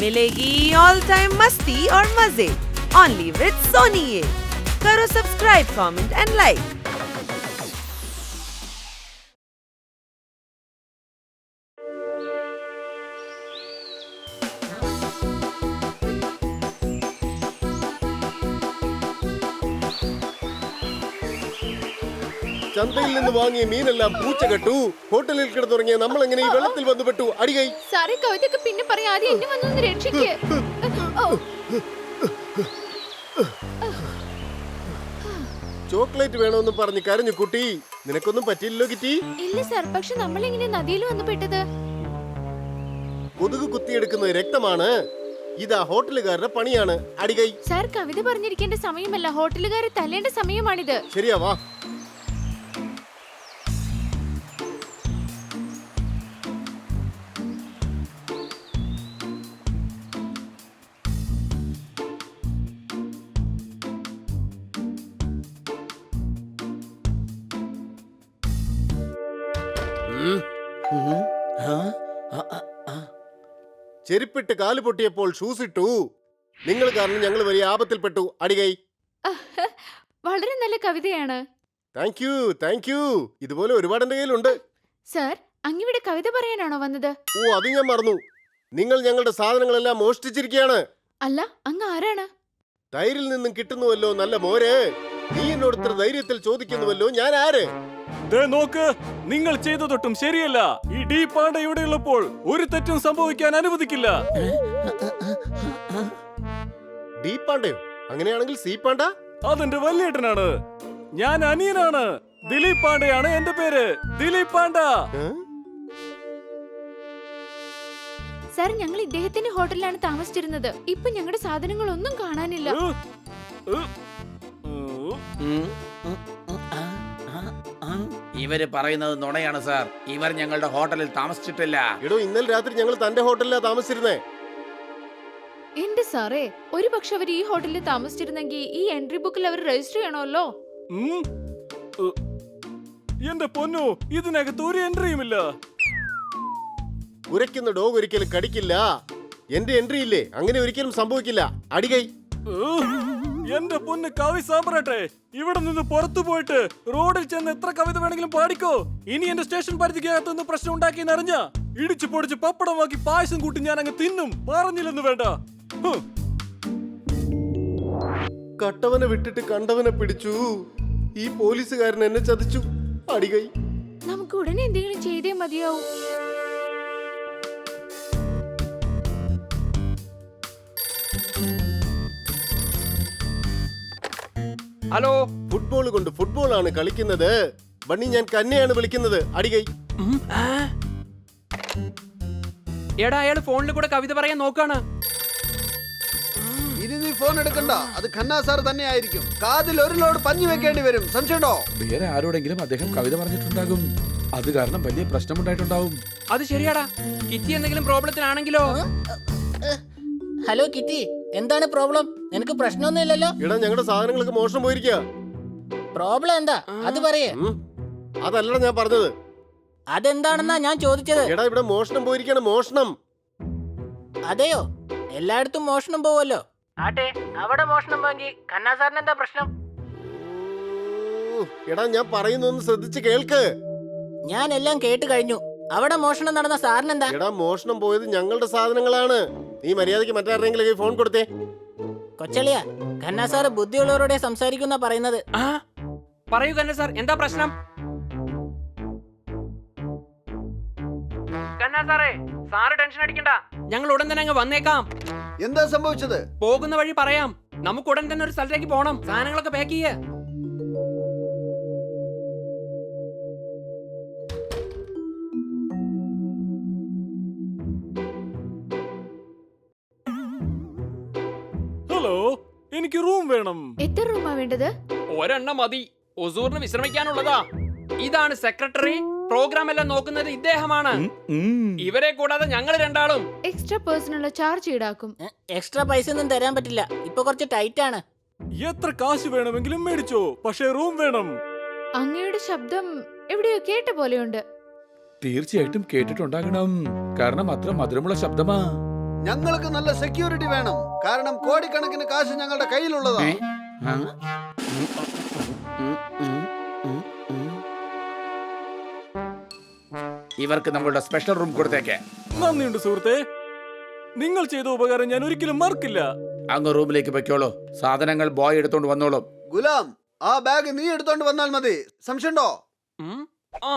मिलेगी all time मस्ती और मजे ओनली विद सोनी ये। करो सब्सक्राइब, कमेंट एंड लाइक। ചന്തയിൽ നിന്ന് വാങ്ങിയ മീനെല്ലാം പൂച്ച കെട്ടു. ഹോട്ടലിൽ കിടന്നുറങ്ങിയ നമ്മൾ എങ്ങനെ ഈ വെള്ളത്തിൽ വന്നു പെട്ടു? അടികൈ സാറേ, കവിതയൊക്കെ പിന്നെ പറയാതെ എന്നെ വന്നൊന്ന് രക്ഷിക്ക്. ചോക്ലേറ്റ് വേണമെന്ന് പറഞ്ഞ് കരഞ്ഞു കുട്ടി. നിനക്കൊന്നും പറ്റില്ലല്ലോ കിറ്റി? ഇല്ല സാർ, പക്ഷെ നമ്മൾ എങ്ങനെ നദിയിൽ വന്നു പെട്ടത്? കൊതുക് കുത്തിയെടുക്കുന്നത് രക്തമാണ്. ഇതാ ഹോട്ടലുകാരുടെ പണിയാണ്. അടികൈ സാർ, കവിത പറഞ്ഞിരിക്കേണ്ട സമയമല്ല, ഹോട്ടലുകാരെ തല്ലേണ്ട സമയമാണിത്. ശരിയാവാ. ചെരുപ്പിട്ട് കാല് പൊട്ടിയപ്പോൾ ഷൂസ് ഇട്ടു. നിങ്ങൾ കാരണം ഞങ്ങൾ വലിയ ആപത്തിൽപ്പെട്ടു. അടികൈ വളരെ നല്ല കവിതയാണ്. Thank you, thank you. ഇതുപോലെ ഒരുപാട് എന്റെ കയ്യിലുണ്ട്. സാർ, അങ്ങിവിടെ കവിത പറയാനാണോ വന്നത്? ഓ, അത് ഞാൻ മറന്നു. നിങ്ങൾ ഞങ്ങളുടെ സാധനങ്ങളെല്ലാം മോഷ്ടിച്ചിരിക്കുകയാണ്. അല്ല, അങ്ങ് ആരാണ്? തൈരിൽ നിന്നും കിട്ടുന്നുവല്ലോ നല്ല മോര്. നീ എന്നോട് ഇത്ര ധൈര്യത്തിൽ ചോദിക്കുന്നുവല്ലോ, ഞാൻ ആര്? നോക്ക്, നിങ്ങൾ ചെയ്തതൊട്ടും ശരിയല്ല. ഈ ഡി പാണ്ഡ ഇവിടെ ഉള്ളപ്പോൾ ഒരു തെറ്റും സംഭവിക്കാൻ അനുവദിക്കില്ല. ഡി പാണ്ഡയോ? അങ്ങനെയാണെങ്കിൽ സി പാണ്ഡ? അതെന്റെ വല്യേട്ടനാണ്. ഞാൻ അനിയനാണ്. ദിലീപ് പാണ്ഡയാണ് എന്റെ പേര്. ദിലീപ് പാണ്ഡ. സാർ, ഞങ്ങൾ ഇദ്ദേഹത്തിന്റെ ഹോട്ടലിലാണ് താമസിച്ചിരുന്നത്. ഇപ്പൊ ഞങ്ങളുടെ സാധനങ്ങളൊന്നും കാണാനില്ല. ഇവര് പറയുന്നത് നുണയാണ് സാർ. ഇവർ ഞങ്ങളുടെ ഹോട്ടലിൽ താമസിച്ചിട്ടില്ല. എടോ, ഇന്നലെ രാത്രി ഞങ്ങൾ തന്റെ ഹോട്ടലിലാ താമസിച്ചിരുന്നേ. എന്റെ സാറേ, ഒരു പക്ഷെ അവർ ഈ ഹോട്ടലിൽ താമസിച്ചിരുന്നെങ്കിൽ ഈ എൻട്രി ബുക്കിൽ അവർ രജിസ്റ്റർ ചെയ്യണമല്ലോ. എന്റെ പൊന്നു, ഇതിനകത്ത് ഒരു എൻട്രിയും ഇല്ല. കുരയ്ക്കുന്ന ഡോഗ് ഒരിക്കലും കടിക്കില്ല. എന്റെ എൻട്രി ഇല്ലേ? അങ്ങനെ ഒരിക്കലും സംഭവിക്കില്ല. അടികൈ എന്റെ പൊന്ന് കവി സാമ്രാട്ടെ, ഇവിടെ നിന്ന് പുറത്തു പോയിട്ട് റോഡിൽ ചെന്ന് എത്ര കവിത വേണമെങ്കിലും പാടിക്കോ. ഇനി എന്റെ സ്റ്റേഷൻ പരിധിക്കകത്തുനിന്ന് പ്രശ്നം ഉണ്ടാക്കി അറിഞ്ഞ ഇടിച്ചു പൊടിച്ച് പപ്പടമാക്കി പായസം കൂട്ടി ഞാൻ അങ്ങ് തിന്നും. പറഞ്ഞില്ലെന്ന് വേണ്ട. കട്ടവനെ വിട്ടിട്ട് കണ്ടവനെ പിടിച്ചു. ഈ പോലീസുകാരൻ എന്നെ ചതിച്ചു. അടികൈ നമുക്ക് ഉടനെ എന്തെങ്കിലും ചെയ്തേ മതിയാവൂ. ഹലോ, ഫുട്ബോൾ കൊണ്ട് ഫുട്ബോൾ ആണ് കളിക്കുന്നത്. ബണ്ണി, ഞാൻ കന്നെയാണ് വിളിക്കുന്നത്. അടികൈ എടാ, അയാൾ ഫോണിൽ കൂടെ കവിത പറയാൻ നോക്കാണ്. ഇനി നീ ഫോൺ എടുക്കണ്ട, അത് ഖന്ന സാർ തന്നെ ആയിരിക്കും. കാതിൽ ഒരു ലോഡ് പഞ്ഞു വെക്കേണ്ടി വരും. സംശയമുണ്ടോ? വേറെ ആരോടെങ്കിലും അദ്ദേഹം കവിത പറഞ്ഞിട്ടുണ്ടാകും. അത് കാരണം വലിയ പ്രശ്നമുണ്ടായിട്ടുണ്ടാവും. അത് ശരിയാടാ. കിറ്റി എന്തെങ്കിലും പ്രോബ്ലത്തിനാണെങ്കിലോ? ഹലോ കിറ്റി, എന്താണ് പ്രോബ്ലം? നിനക്ക് പ്രശ്നമൊന്നുമില്ലല്ലോ? എടാ, ഞങ്ങളുടെ സാധനങ്ങൾക്ക് മോഷണം പോയിരിക്കുക. പ്രോബ്ലം എന്താ അത് പറയേ. അതല്ലടാ ഞാൻ പറഞ്ഞത്. അതെന്താണെന്നാ ഞാൻ ചോദിച്ചത്. എടാ, ഇവിടെ മോഷണം പോയിരിക്കാണ്. മോഷണം. അതെയോ? എല്ലായിടത്തും മോഷണം പോവല്ലോ. ആട്ടെ, അവിടെ മോഷണം പോയെങ്കിൽ ഖന്ന സാറിന് എന്താ പ്രശ്നം? എടാ, ഞാൻ പറയുന്നൊന്ന് ശ്രദ്ധിച്ച് കേൾക്ക്. ഞാൻ എല്ലാം കേട്ട് കഴിഞ്ഞു. അവിടെ മോഷണം നടന്ന സാറിനെന്താ? എടാ, മോഷണം പോയത് ഞങ്ങളുടെ സാധനങ്ങളാണ്. നീ മര്യാദയ്ക്ക് മറ്റാരെങ്കിലും ഫോൺ കൊടുത്തേ. കൊച്ചളിയ, ഖന്ന സാറ് ബുദ്ധിയുള്ളവരോടെ സംസാരിക്കുന്ന പറയുന്നത്. പറയൂ ഖന്ന സാർ, എന്താ പ്രശ്നം? ഖന്ന സാറേ, സാറ് ടെൻഷൻ അടിക്കണ്ട. ഞങ്ങൾ ഉടൻ തന്നെ അങ്ങ് വന്നേക്കാം. എന്താ സംഭവിച്ചത്? പോകുന്ന വഴി പറയാം. നമുക്ക് ഉടൻ തന്നെ ഒരു സ്ഥലത്തേക്ക് പോകണം. സാധനങ്ങളൊക്കെ പാക്ക് ചെയ്യേ. ഹലോ, എനിക്ക് റൂം വേണം. എത്ര റൂമാ വേണ്ടത്? ഒരെണ്ണം മതി. ഒസൂറിന് വിശ്രമിക്കാനുള്ളതാ. ഇതാണ് സെക്രട്ടറി. പ്രോഗ്രാം എല്ലാം നോക്കുന്നത് ഇദ്ദേഹമാണ്. ഇവരെ കൂടാതെ ഞങ്ങൾ രണ്ടാളും എക്സ്ട്രാ പേഴ്സണൽ ചാർജ് ഈടാക്കും. എക്സ്ട്രാ പൈസ ഒന്നും തരാൻ പറ്റില്ല. ഇപ്പൊ കുറച്ച് ടൈറ്റ് ആണ്. എത്ര കാശ് വേണമെങ്കിലും മേടിച്ചോ, പക്ഷേ റൂം വേണം. അങ്ങയുടെ ശബ്ദം എവിടെയോ കേട്ട പോലെയുണ്ട്. തീർച്ചയായിട്ടും കേട്ടിട്ടുണ്ടാകണം, കാരണം അത്ര മധുരമുള്ള ശബ്ദമാ. ഞങ്ങൾക്ക് നല്ല സെക്യൂരിറ്റി വേണം. കാരണം കോടിക്കണക്കിന് കാശ് ഞങ്ങളുടെ കയ്യിലുള്ളതാണ്. ഇവർക്ക് നമ്മളുടെ സ്പെഷ്യൽ റൂം കൊടുത്തേക്ക്. നന്ദിയുണ്ട് സുഹൃത്തെ, നിങ്ങൾ ചെയ്ത ഉപകാരം ഞാൻ ഒരിക്കലും മറക്കില്ല. അങ്ങ് റൂമിലേക്ക് വെക്കോളൂ. സാധനങ്ങൾ ബോയ് എടുത്തോണ്ട് വന്നോളും. ഗുലാം, ആ ബാഗ് നീ എടുത്തോണ്ട് വന്നാൽ മതി. സംശയമുണ്ടോ? ആ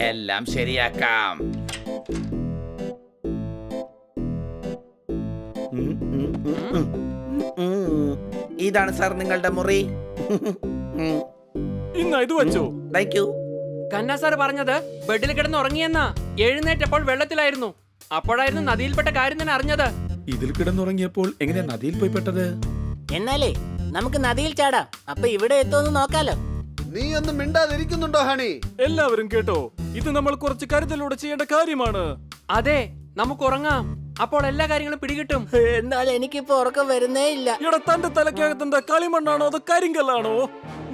എല്ലാം ശരിയാക്കാം. ഇതാണ് സാർ നിങ്ങളുടെ മുറി. ഇന്ന ഇത് വെച്ചോ. Thank you. കന്ന സാർ പറഞ്ഞത് ബെഡിൽ കിടന്ന് ഉറങ്ങിയെന്നാ. എഴുന്നേറ്റപ്പോൾ വെള്ളത്തിലായിരുന്നു. അപ്പോഴായിരുന്നു നദിയിൽപ്പെട്ട കാര്യം തന്നെ അറിഞ്ഞത്. ഇതിൽ കിടന്നുറങ്ങിയപ്പോൾ എങ്ങനെയാ നദിയിൽ പോയി പെട്ടത്? എന്നാലേ നമുക്ക് നദിയിൽ ചാടാം. അപ്പൊ ഇവിടെ എത്തുമെന്ന് നോക്കാലോ. നീ ഒന്നും മിണ്ടാതിരിക്കുന്നുണ്ടോ ഹണി? എല്ലാവരും കേട്ടോ, ഇത് നമ്മൾ കുറച്ച് കരുതലോടെ ചെയ്യേണ്ട കാര്യമാണ്. അതെ, നമുക്ക് ഉറങ്ങാം. അപ്പോൾ എല്ലാ കാര്യങ്ങളും പിടികിട്ടും. എന്നാൽ എനിക്കിപ്പോ ഉറക്കം വരുന്നേ ഇല്ല. ഇവിടെ തന്റെ തലക്കകത്ത് എന്താ കളിമണ്ണാണോ അതോ കരിങ്കല്ലാണോ?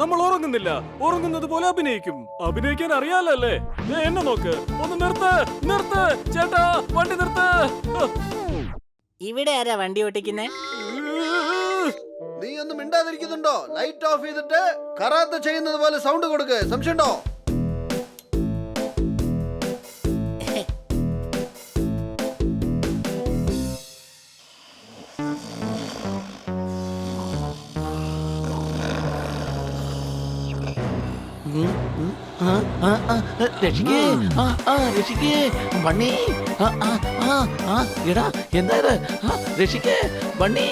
നമ്മൾ ഉറങ്ങുന്നില്ല, ഉറങ്ങുന്നത് പോലെ അഭിനയിക്കും. അഭിനയിക്കാൻ അറിയാലല്ലേ? എന്നെ നോക്ക്. ഒന്ന് നിർത്ത്, നിർത്ത് ചേട്ടാ, വണ്ടി നിർത്ത്. ഇവിടെ ആരാ വണ്ടി ഓട്ടിക്കുന്നേ? നീ ഒന്നും മിണ്ടാതിരിക്കുന്നുണ്ടോ? ലൈറ്റ് ഓഫ് ചെയ്തിട്ട് കറാത്ത ചെയ്യുന്നത് പോലെ സൗണ്ട് കൊടുക്ക്. സംശയമുണ്ടോ? രക്ഷിക്കേ, രക്ഷിക്കേ, ബണ്ണി. എടാ എന്താ ഇത്? രക്ഷിക്കേ, ബണ്ണി.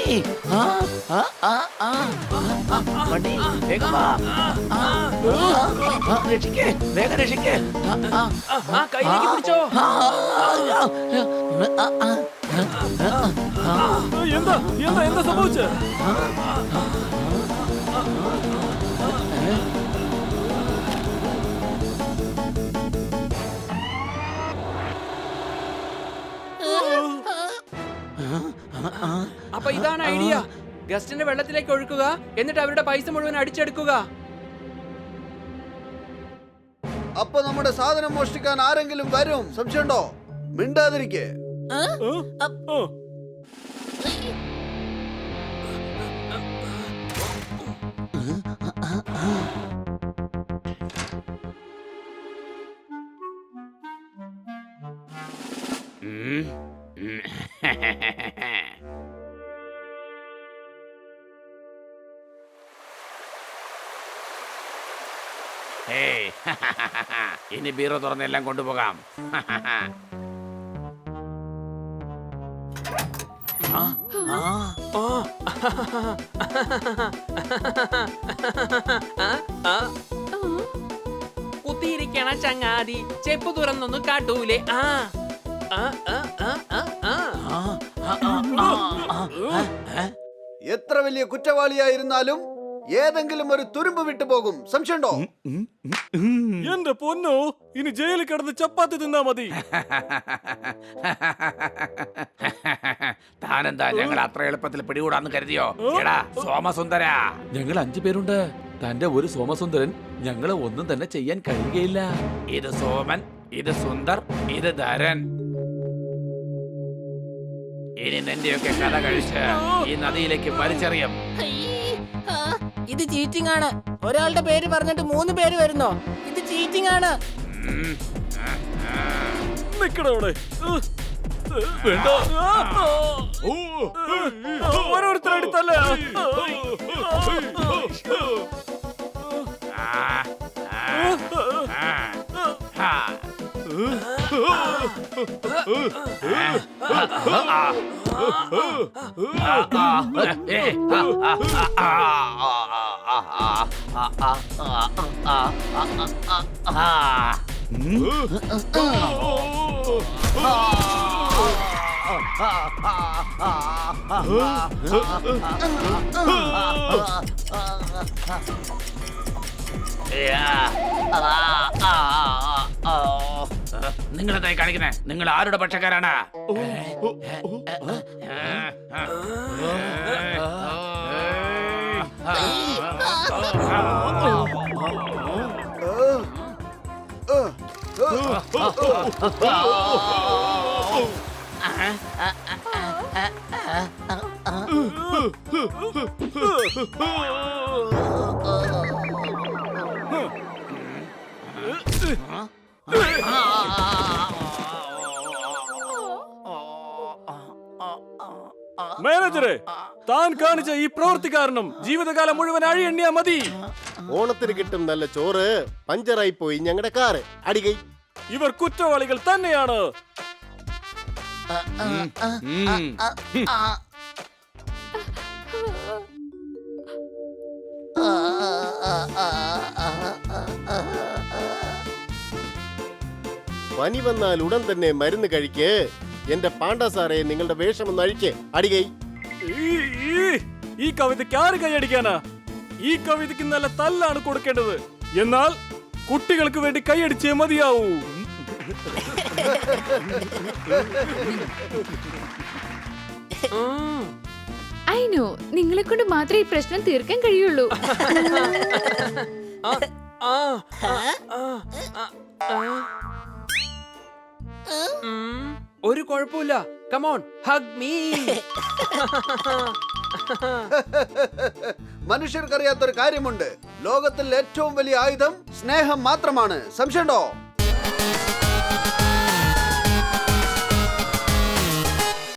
ബണ്ണി വേഗം വാ. രക്ഷിക്കേ, വേഗം രക്ഷിക്കേ. കയ്യിലേക്ക് പിടിച്ചോ. എന്താ എന്താ എന്താ സംഭവിച്ചത്? അപ്പൊ ഇതാണ് ഐഡിയ. ഗസ്റ്റിന്റെ വെള്ളത്തിലേക്ക് ഒഴുക്കുക, എന്നിട്ട് അവരുടെ പൈസ മുഴുവൻ അടിച്ചെടുക്കുക. അപ്പൊ നമ്മുടെ സാധനം മോഷ്ടിക്കാൻ ആരെങ്കിലും വരും. സംശയമുണ്ടോ? മിണ്ടാതിരിക്കേ. ഇനി ബീറോ തുറന്ന് എല്ലാം കൊണ്ടുപോകാം. കുത്തിയിരിക്കണ ചങ്ങാതി ചെപ്പ് തുറന്നൊന്ന് കാട്ടൂലേ. എത്ര വലിയ കുറ്റവാളിയായിരുന്നാലും ഏതെങ്കിലും ഒരു തുരുമ്പ് വിട്ടു പോകും. സംശയമുണ്ടോ? എന്റെ പൊന്നോ, ഇനി ജയിലിൽ കിടന്ന് ചപ്പാത്തി തിന്നാ മതി. താനെന്താ ഞങ്ങൾ അത്ര എളുപ്പത്തിൽ പിടികൂടാന്ന് കരുതിയോ? എടാ സോമസുന്ദര, ഞങ്ങൾ 5 പേരുണ്ട്. തന്റെ ഒരു സോമസുന്ദരൻ ഞങ്ങളെ ഒന്നും തന്നെ ചെയ്യാൻ കഴിയുകയില്ല. ഇത് സോമൻ, ഇത് സുന്ദർ, ഇത് ധരൻ. ഇനി നിന്റെയൊക്കെ കഥ കഴിച്ച് ഈ നദിയിലേക്ക് വലിച്ചെറിയും. ഇത് ചീറ്റിംഗ് ആണ്. ഒരാളുടെ പേര് പറഞ്ഞിട്ട് 3 പേര് വരുന്നോ? ഇത് ചീറ്റിംഗ് ആണ്. നിക്കടവിടെ. വേണ്ട, ഓരോരുത്തരടുത്തല്ല. നിങ്ങളെന്തായി കാണിക്കുന്നേ? നിങ്ങൾ ആരുടെ പക്ഷക്കാരാണ്? മാനേജറെ, താൻ കാണിച്ച ഈ പ്രവൃത്തി കാരണം ജീവിതകാലം മുഴുവൻ അഴി എണ്ണിയാ മതി. ഓണത്തിന് കിട്ടും നല്ല ചോറ് പഞ്ചറായി പോയി ഞങ്ങളുടെ കാറ്. അടികൈ. ഇവർ കുറ്റവാളികൾ തന്നെയാണ്. പനി വന്നാൽ ഉടൻ തന്നെ മരുന്ന് കഴിക്ക്. എന്റെ പാണ്ഡ സാറേ, നിങ്ങളുടെ വേഷം ഒന്ന് അഴിക്ക്. അടികൈ. ഈ കവിതയ്ക്ക് ആര് കൈയടിക്കാനാ? ഈ കവിതയ്ക്ക് നല്ല തല്ലാണ് കൊടുക്കേണ്ടത്. എന്നാൽ കുട്ടികൾക്ക് വേണ്ടി കൈയടിച്ചേ മതിയാവൂ. അയ്നോ, നിങ്ങളെ കൊണ്ട് മാത്രമേ ഈ പ്രശ്നം തീർക്കാൻ കഴിയുള്ളൂ. ഒരു കുഴപ്പമില്ല. Come on, hug me. മനുഷ്യർക്കറിയാത്തൊരു കാര്യമുണ്ട്. ലോകത്തിൽ ഏറ്റവും വലിയ ആയുധം സ്നേഹം മാത്രമാണ്. സംശയമുണ്ടോ?